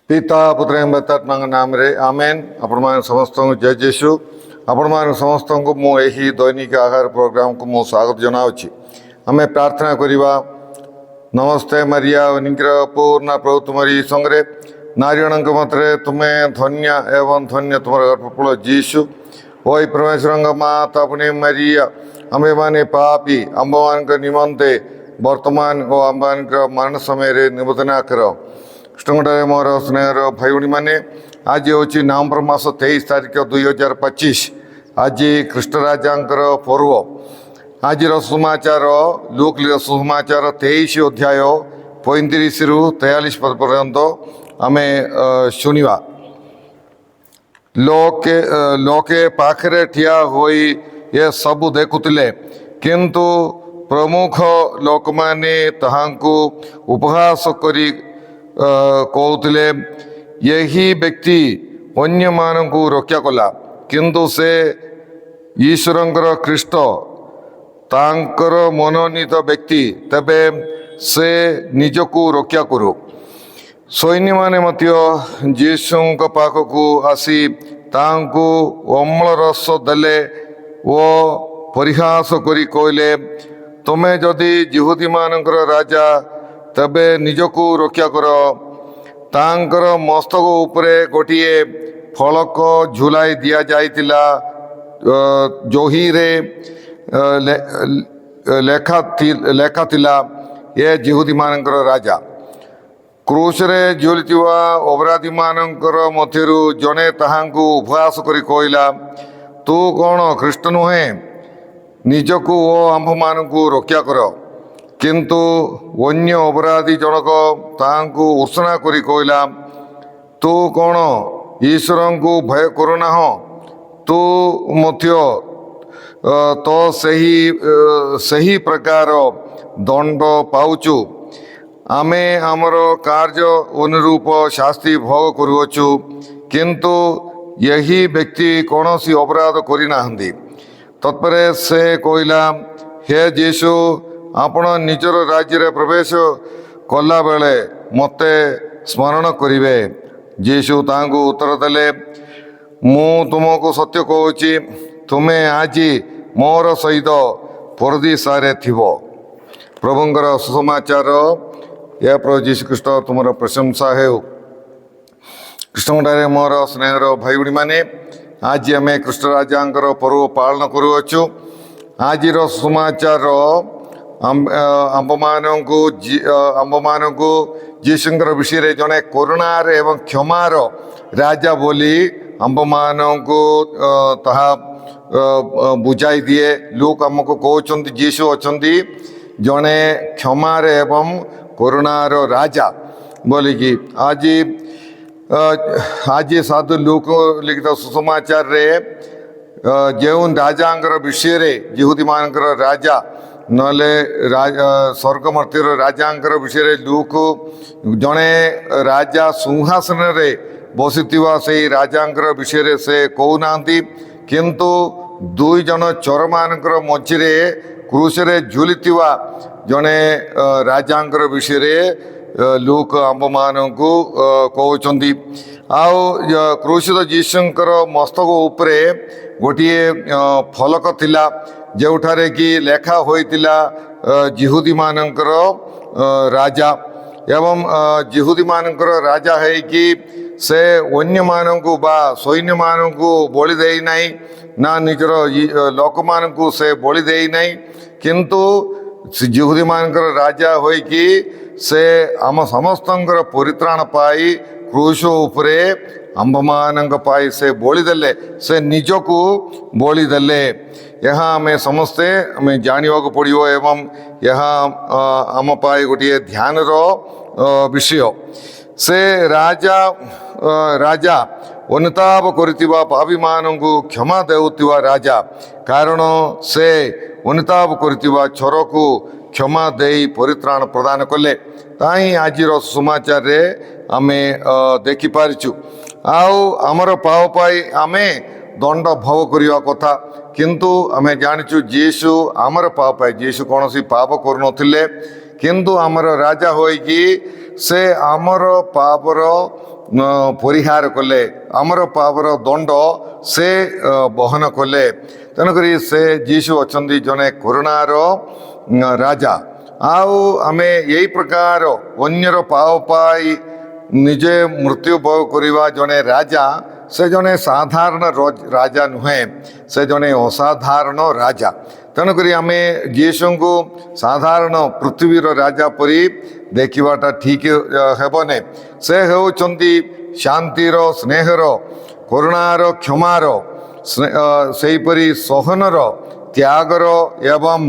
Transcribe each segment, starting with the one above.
पिता पुत्र पवित्रात्मा नाम रे आमेन। आपण समस्त जय जेसु। आपण समस्त को मु एही दैनिक आहार प्रोग्राम को मु स्वागत जनाउछि। आमे प्रार्थना करिबा। नमस्ते मरिया निग्रह पूर्ण प्रभु तुमरी संगे नारीणक मतरे तुमे धन्य एवं धन्य तुम गर्भफल जीशु। ओई परमेश्वर माता पुण्य मरिया आमे माने पापी आंबमान निमंते वर्तमान और आंबमान मरण समय निवेदना कर। कृष्णगढ़ मोर स्नेहर भाई भाई मैंने आज हूँ नवंबर मास 23 तारीख 2025। आज कृष्णराजा पर्व। आज सुसमाचार लूक सुसमाचार 23 अध्याय 35 रु 43 पद पर्यंत आम शुणा। लोके पाखरे ठिया होई ये सब देखुतिले किंतु प्रमुख लोक माने ताहांकु उपहास करी कहते यही व्यक्ति अन्य मानकु रक्षा कला किंतु से ईश्वरंकर ख्रीष्ट तांकर मनोनीत व्यक्ति तबे से निजकु रक्षा करू। सैन्य माने मध्य जीशु पाखकु आसी तांकु अम्ल रस देले वो परिहास करी कहले तुम्हें जदि जिहुदी मानकर राजा तबे निजकु रक्षा कर। तांकर मस्तक उपरे गोटिए फलक झुलाई दिया जाइतिला जोही रे लेखा थिला ये जिहुदी मानकर राजा। क्रूस रे झुलिथिवा अपराधी मानकर मध्यरु जने ताहांकु उपहास करी कहला तू कौन ख्रीष्ट नुहे निजकु ओ आंभ मानकु रक्षा कर। किंतु अन्य अपराधी जनक ताहांकु उर्सना करी कहला तू कौन ईश्वर को भय करुना तू मध्य तो सही प्रकार दंड पाउचु। आमे आमर कार्य अनुरूप शास्ति भोग करुअछु किंतु यही व्यक्ति कौन सी अपराध करिना। तत्परे से कहला हे जीशु आपण निजर राज्य प्रवेश कला बेले मते स्मरण करिवे। जीशु तांकु उत्तर देले मु तुमको सत्य कहूची तुमे आज मोर सहित परदेशारे थिबो। प्रभुंकर सुसमाचार या प्रभु जीशु ख्रीष्ट तुमर प्रशंसा हेउ। कृष्णगढ़ मोर स्नेहर भाई भाई माने आज आम कृष्णराजा पर्व पालन करुअछु। आज सुसमाचार आंब मानू जीशुंकर विषय जड़े करुणार एवं क्षमार राजा बोली आंब मानू ताहा बुझाई दिए। लोक आमको कहते जीशु अच्छा जड़े क्षमार एवं करुणार राजा बोलिकी। आज साधु लूक लिखित सुसमाचार रे जो राजा विषय रे जिहुदी मानकर राजा नले स्वर्गमर्तिर राजा विषय लूक जड़े राजा सिंहासन रे बसिथिबा से राजा विषय से कहूना किंतु दुई जन चोर मानकर मझिरे क्रूस रे झुलिथिबा जड़े राजा विषय लोक आंब मानू कहते। आउ क्रूसित जीशुंकर मस्तक उपरे गोटे फलक थिला जोठारे कि लेखा होइतिला जिहुदी मानकर राजा एवं जिहुदी मानकर राजा है कि से अन्य मानकु बा सैन्य मानकु बलि देई नाही ना निजर लोक मानकु से बलि देई नाही किंतु जिहुदी मानकर राजा होई कि से आम समस्तंकर परित्राण पाई क्रूस उपरे आंब मानक पाई से बलि देले से निजकु बलि देले। यहाँ आम समस्ते आम जाना पड़ो एवं यहाँ आम पाई गोटे ध्यान विषय से राजा अनुताप करितिबा पापी मानकु क्षमा देउतिबा राजा कारण से अनुताप करितिबा छोरकु क्षमा देई परित्राण प्रदान कले। ताई आज समाचार रे आमे देखि पारिचु। आउ आमर पाप पाई आमे दंड भोग करिया कथा किंतु आमे जानिचु जीशु आमर पाप पाई जीशु कौन सी पाप करू नथिले किंतु आमर राजा होई कि ସେ ଆମର ପାପର ପରିହାର କଲେ, ଆମର ପାପର ଦଣ୍ଡ ସେ ବହନ କଲେ। ତେଣୁକରି ସେ ଯୀଶୁ ଅଛନ୍ତି ଜଣେ କରୁଣାର ରାଜା। ଆଉ ଆମେ ଏଇ ପ୍ରକାର ଅନ୍ୟର ପାପ ପାଇ ନିଜେ ମୃତ୍ୟୁ ଭୋଗ କରିବା ଜଣେ ରାଜା, ସେ ଜଣେ ସାଧାରଣ ରାଜା ନୁହେଁ, ସେ ଜଣେ ଅସାଧାରଣ ରାଜା। ତେଣୁକରି ଆମେ ଯୀଶୁଙ୍କୁ ସାଧାରଣ ପୃଥିବୀର ରାଜା ପରି ଦେଖିବାଟା ଠିକ୍ ହେବନି। ସେ ହେଉଛନ୍ତି ଶାନ୍ତିର, ସ୍ନେହର, କରୁଣାର, କ୍ଷମାର, ସେହିପରି ସହନର, ତ୍ୟାଗର ଏବଂ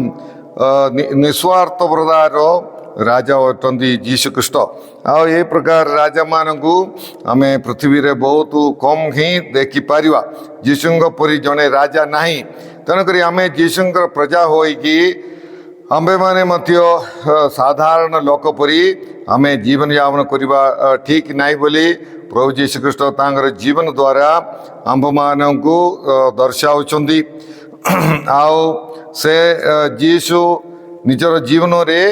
ନିଃସ୍ୱାର୍ଥପରତାର ରାଜା ଅଟନ୍ତି ଯୀଶୁଖ୍ରୀଷ୍ଟ। ଆଉ ଏ ପ୍ରକାର ରାଜାମାନଙ୍କୁ ଆମେ ପୃଥିବୀରେ ବହୁତ କମ୍ ହିଁ ଦେଖିପାରିବା। ଯୀଶୁଙ୍କ ପରି ଜଣେ ରାଜା ନାହିଁ। ତେଣୁକରି ଆମେ ଯୀଶୁଙ୍କର ପ୍ରଜା ହୋଇକି ଆମ୍ଭେମାନେ ମଧ୍ୟ ସାଧାରଣ ଲୋକ ପରି ଆମେ ଜୀବନଯାପନ କରିବା ଠିକ୍ ନାହିଁ ବୋଲି ପ୍ରଭୁ ଯୀଶୁଖ୍ରୀଷ୍ଟ ତାଙ୍କର ଜୀବନ ଦ୍ୱାରା ଆମ୍ଭମାନଙ୍କୁ ଦର୍ଶାଉଛନ୍ତି। ଆଉ ସେ ଯୀଶୁ ନିଜର ଜୀବନରେ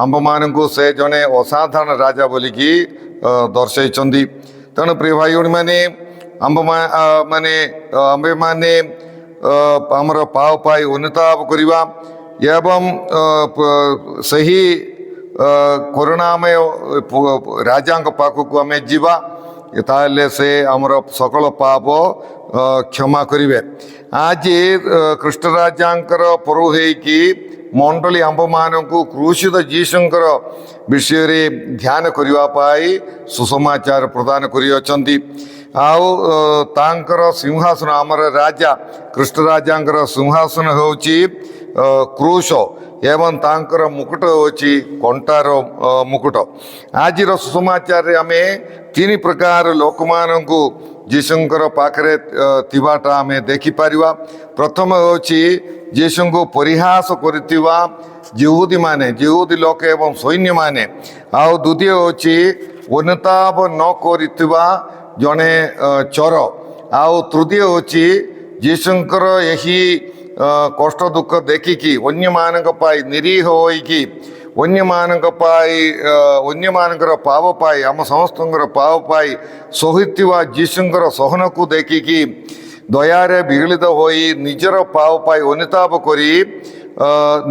ଆମ୍ଭମାନଙ୍କୁ ସେ ଜଣେ ଅସାଧାରଣ ରାଜା ବୋଲିକି ଦର୍ଶାଇଛନ୍ତି। ତେଣୁ ପ୍ରିୟ ଭାଇ ଭଉଣୀମାନେ, ଆମ୍ଭେମାନେ ଆମର ପାପ ପାଇ ଅନୁତାପ କରିବା ଏବଂ ସେହି କରୁଣାମୟ ରାଜାଙ୍କ ପାଖକୁ ଆମେ ଯିବା, ତାହେଲେ ସେ ଆମର ସକଳ ପାପ କ୍ଷମା କରିବେ। ଆଜି ଖ୍ରୀଷ୍ଟ ରାଜାଙ୍କର ପର୍ବ ହେଇକି ମଣ୍ଡଳୀ ଆମ୍ଭମାନଙ୍କୁ କ୍ରୁଶିତ ଯୀଶୁଙ୍କର ବିଷୟରେ ଧ୍ୟାନ କରିବା ପାଇଁ ସୁସମାଚାର ପ୍ରଦାନ କରିଅଛନ୍ତି। ଆଉ ତାଙ୍କର ସିଂହାସନ, ଆମର ରାଜା ଖ୍ରୀଷ୍ଟ ରାଜାଙ୍କର ସିଂହାସନ ହେଉଛି କ୍ରୁଶ ଏବଂ ତାଙ୍କର ମୁକୁଟ ହେଉଛି କଣ୍ଟାର ମୁକୁଟ। ଆଜିର ସୁସମାଚାରରେ ଆମେ ତିନି ପ୍ରକାର ଲୋକମାନଙ୍କୁ ଯୀଶୁଙ୍କର ପାଖରେ ଥିବାଟା ଆମେ ଦେଖିପାରିବା। ପ୍ରଥମ ହେଉଛି ଯୀଶୁଙ୍କୁ ପରିହାସ କରିଥିବା ଯିହୁଦୀ ଲୋକ ଏବଂ ସୈନ୍ୟମାନେ। ଆଉ ଦ୍ୱିତୀୟ ହେଉଛି ଅନୁତାପ ନ କରିଥିବା ଜଣେ ଚୋର। ଆଉ ତୃତୀୟ ହେଉଛି ଯୀଶୁଙ୍କର ଏହି କଷ୍ଟ ଦୁଃଖ ଦେଖିକି ଅନ୍ୟମାନଙ୍କ ପାଇଁ ନିରୀହ ହୋଇକି ଅନ୍ୟମାନଙ୍କର ପାପ ପାଇ, ଆମ ସମସ୍ତଙ୍କର ପାପ ପାଇ ସହିଥିବା ଯୀଶୁଙ୍କର ସହନକୁ ଦେଖିକି ଦୟାରେ ବିଗଳିତ ହୋଇ ନିଜର ପାପ ପାଇ ଅନୁତାପ କରି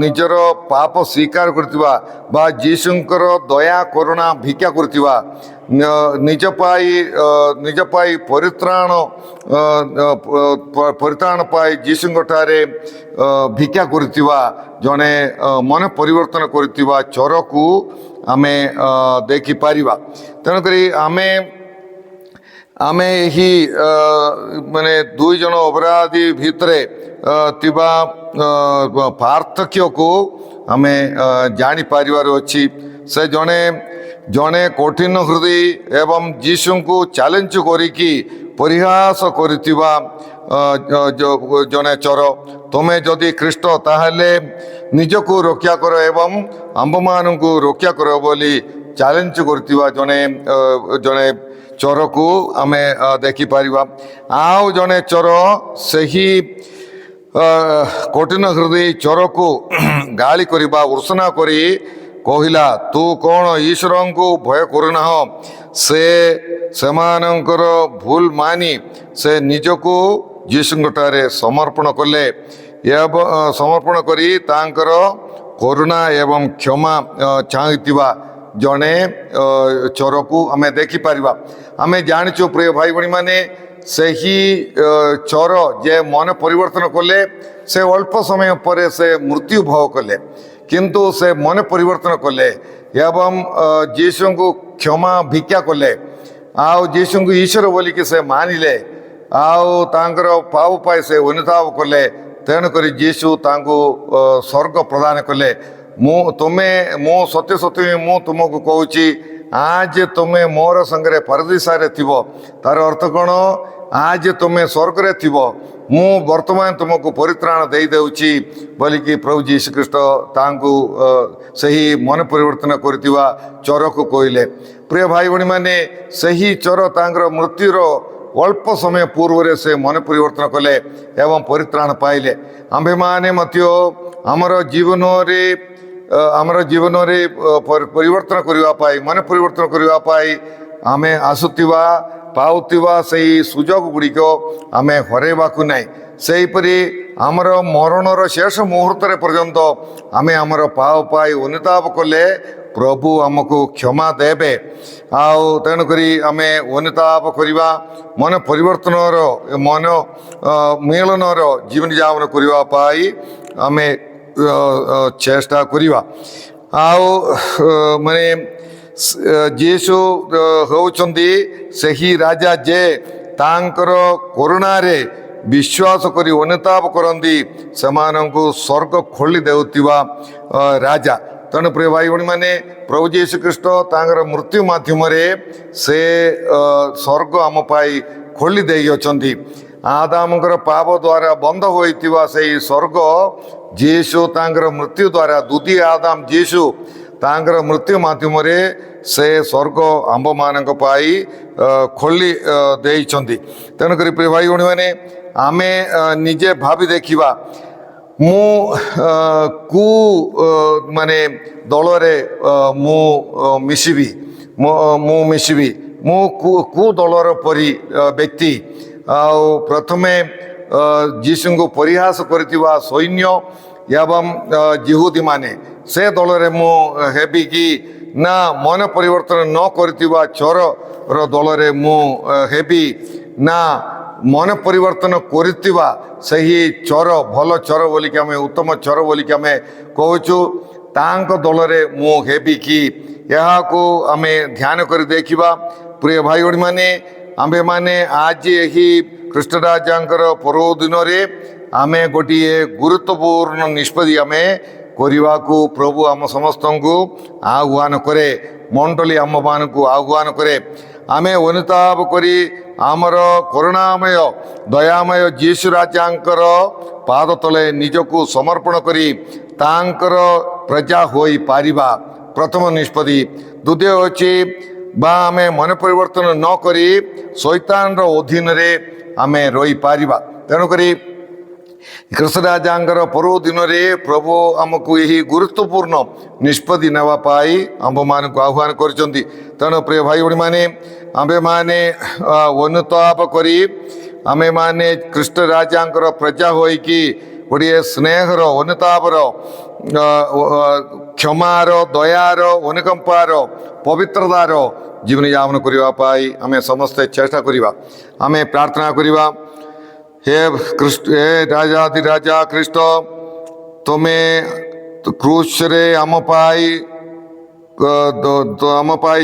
ନିଜର ପାପ ସ୍ୱୀକାର କରୁଥିବା ବା ଯୀଶୁଙ୍କର ଦୟା କରୁଣା ଭିକ୍ଷା କରୁଥିବା, ନିଜ ପାଇଁ ପରିତ୍ରାଣ ପାଇ ଯୀଶୁଙ୍କଠାରେ ଭିକ୍ଷା କରୁଥିବା ଜଣେ ମନ ପରିବର୍ତ୍ତନ କରୁଥିବା ଚୋରକୁ ଆମେ ଦେଖିପାରିବା। ତେଣୁକରି ଆମେ ଏହି ଦୁଇ ଜଣ ଅପରାଧୀ ଭିତରେ ଥିବା ପାର୍ଥକ୍ୟକୁ ଆମେ ଜାଣିପାରିବାର ଅଛି। ସେ ଜଣେ କଠିନ ହୃଦୟ ଏବଂ ଯୀଶୁଙ୍କୁ ଚ୍ୟାଲେଞ୍ଜ କରିକି ପରିହାସ କରିଥିବା ଜଣେ ଚୋର। ତୁମେ ଯଦି ଖ୍ରୀଷ୍ଟ ତାହେଲେ ନିଜକୁ ରକ୍ଷା କର ଏବଂ ଆମ୍ଭମାନଙ୍କୁ ରକ୍ଷା କର ବୋଲି ଚ୍ୟାଲେଞ୍ଜ କରିଥିବା ଜଣେ ଚୋରକୁ ଆମେ ଦେଖିପାରିବା। ଆଉ ଜଣେ ଚୋର ସେହି କଠିନ ହୃଦୟ ଚୋରକୁ ଗାଳି କରିବା ଉର୍ସନା କରି କହିଲା, ତୁ କ'ଣ ଈଶ୍ୱରଙ୍କୁ ଭୟ କରୁନାହଁ? ସେମାନଙ୍କର ଭୁଲ ମାନି ସେ ନିଜକୁ ଯୀଶୁଙ୍କଠାରେ ସମର୍ପଣ କରି ତାଙ୍କର କରୁଣା ଏବଂ କ୍ଷମା ଚାହିଁଥିବା ଜଣେ ଚୋରକୁ ଆମେ ଦେଖିପାରିବା। ଆମେ ଜାଣିଛୁ ପ୍ରିୟ ଭାଇ ଭଉଣୀମାନେ, ସେହି ଚୋର ଯେ ମନ ପରିବର୍ତ୍ତନ କଲେ, ସେ ଅଳ୍ପ ସମୟ ପରେ ସେ ମୃତ୍ୟୁ ଭୋଗ କଲେ, କିନ୍ତୁ ସେ ମନ ପରିବର୍ତ୍ତନ କଲେ ଏବଂ ଯୀଶୁଙ୍କୁ କ୍ଷମା ଭିକ୍ଷା କଲେ। ଆଉ ଯୀଶୁଙ୍କୁ ଈଶ୍ୱର ବୋଲିକି ସେ ମାନିଲେ, ଆଉ ତାଙ୍କର ପାପ ପାଇଁ ସେ ଅନୁତାପ କଲେ। ତେଣୁକରି ଯୀଶୁ ତାଙ୍କୁ ସ୍ୱର୍ଗ ପ୍ରଦାନ କଲେ। ମୁଁ ସତ୍ୟ ସତ୍ୟ ମୁଁ ତୁମକୁ କହୁଛି, ଆଜ ତୁମେ ମୋର ସାଙ୍ଗରେ ପରଦିଶାରେ ଥିବ। ତାର ଅର୍ଥ କ'ଣ? ଆଜ ତୁମେ ସ୍ୱର୍ଗରେ ଥିବ, ମୁଁ ବର୍ତ୍ତମାନ ତୁମକୁ ପରିତ୍ରାଣ ଦେଇଦେଉଛି ବୋଲିକି ପ୍ରଭୁ ଯୀଶୁଖ୍ରୀଷ୍ଟ ତାଙ୍କୁ ସେହି ମନ ପରିବର୍ତ୍ତନ କରିଥିବା ଚୋରକୁ କହିଲେ। ପ୍ରିୟ ଭାଇ ଭଉଣୀମାନେ, ସେହି ଚୋର ତାଙ୍କର ମୃତ୍ୟୁର ଅଳ୍ପ ସମୟ ପୂର୍ବରେ ସେ ମନ ପରିବର୍ତ୍ତନ କଲେ ଏବଂ ପରିତ୍ରାଣ ପାଇଲେ। ଆମ୍ଭେମାନେ ମଧ୍ୟ ଆମର ଜୀବନରେ आमर जीवन में परिवर्तन करने मन परिवर्तन करने आम आसुवा पाउवा से सुजोग गुड़िक आम हरैवाकू ना सेहीपरि आमर मरणर शेष मुहूर्त पर्यंत आम आमर पाव पाई अनुताप कले प्रभु आमको क्षमा देवे तेणुक आम अनुताप करवा मन परिवर्तन मन मिलनर जीवन यापन करने आम चेष्टा करवा माने जीशु होउचंदी सही राजा जे तांकर करुणा रे विश्वास करी अनुताप करती सेमानंकु स्वर्ग खोली देउतिबा राजा तेणु प्रिय भाई भणी मैंने प्रभु जीशु ख्रीष्ट तांकर मृत्यु माध्यम से स्वर्ग आम पाई खोली दे अछंती आदामकर पाप द्वारा बंद होइतिबा से स्वर्ग जीशु तांकर मृत्यु द्वारा द्वितीय आदाम जीशु तांकर मृत्यु माध्यम से स्वर्ग आंब मान खोली देइछंती तेणुक प्रिय भाई भणी मैंने आमे निजे भावी देखिबा मु कु माने दल रे मु मिसिबी मु मिसिबी मु कु दलर परी व्यक्ति प्रथमे जीशु को परिहास करथिबा सैन्य एवं जिहुदी माने से दल रे मु हेबी कि ना मन परिवर्तन न करथिबा चोर रो दल रे मु हेबी ना मन परिवर्तन करथिबा सही चोर भल चोर बोली कि आमे उत्तम चोर बोली कि आमे कहूचु तांक दल रे मु हेबी कि यहा को आमे ध्यान कर देखिबा प्रिय भाई भणी माने आमे माने आज यही कृष्णराजांकर पर्व दिन रे आमे गोटिए गुरुत्वपूर्ण निष्पत्ति आमे करने को प्रभु आम समस्त को आह्वान करे मंडली आम मान को आह्वान करे आमे अनुताप करी आमर करुणामय दयामय जीशु राजांकर पाद तले निजको समर्पण करी तांकर प्रजा होई पारिबा प्रथम निष्पत्ति द्वितीय होची बा आमे मन परिवर्तन न करी शैतान रो अधीन रे आमे रही पारिबा तेणुकरी कृष्णराजांकर पर्व दिन में प्रभु आमको यही गुरुत्वपूर्ण निष्पत्ति नेवा पाई आंब मान को आह्वान करछंती तेणु प्रिय भाई भणी माने आंबे माने अनुताप करी आमे माने कृष्णराजांकर प्रजा होई कि गोटे स्नेहर अनुतापर क्षमार दयार अनुकंपार पवित्रतार जीवन यापन करने आमे समस्ते चेष्टा करिबा आमे प्रार्थना करिबा हे कृष्ण हे राजाधिराजा कृष्ण तुम्हें क्रूस रे आम पाई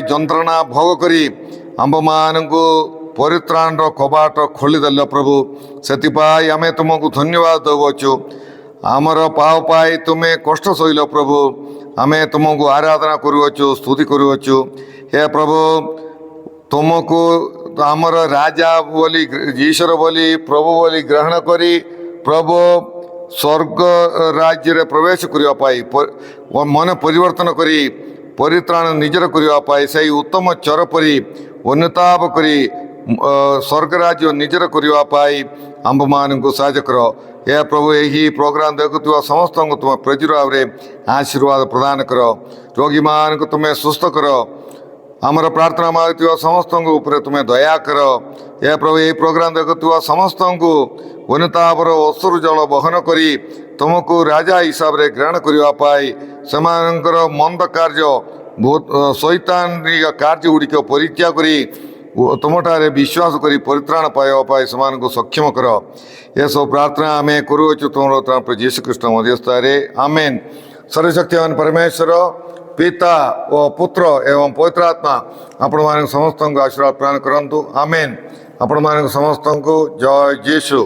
जंत्रणा भोग करी आंब मान को परित्राण कबाट खोलीदेल प्रभु से आमे तुमको धन्यवाद देवचु आमर पाव पाई तुम्हें कष्ट सहिल प्रभु आमे तुमको आराधना करुवचु स्तुति करुवचु हे प्रभु तुमको आमर राजा बोली ईश्वर बोली प्रभु बोली ग्रहण करी प्रभु स्वर्ग राज्य रे प्रवेश करने मन परिवर्तन करी परित्राण निजर करने से उत्तम चर परी अनुताप करी स्वर्ग राज्य निजर करने आंब मान को साहाय्य कर हे प्रभु यही प्रोग्राम देखुवा समस्त को तुम प्रचुर भाव आशीर्वाद प्रदान कर रोगी मान को तुम्हें सुस्थ कर आमर प्रार्थना मांगुवा समस्त ऊपर तुम्हें दया कर हे प्रभु यही प्रोग्राम देखुवा समस्त को अनुतापर अश्रु जल बहन करी तुमको राजा हिसाब से ग्रहण करने से मंद कार्य शैतान कार्य गुड़िक परित्याग करी तुमठारे विश्वास करी परित्राण पाइबा से सक्षम कर यह सब प्रार्थना आम करुचु तुम जीशु कृष्ण मध्यस्थारे आमेन। सर्वशक्तिमान परमेश्वर पिता और पुत्र एवं पवित्र आत्मा आपण मान समस्त को आशीर्वाद प्रदान करंतु आमेन। आपण मान समस्त को जय जीशु।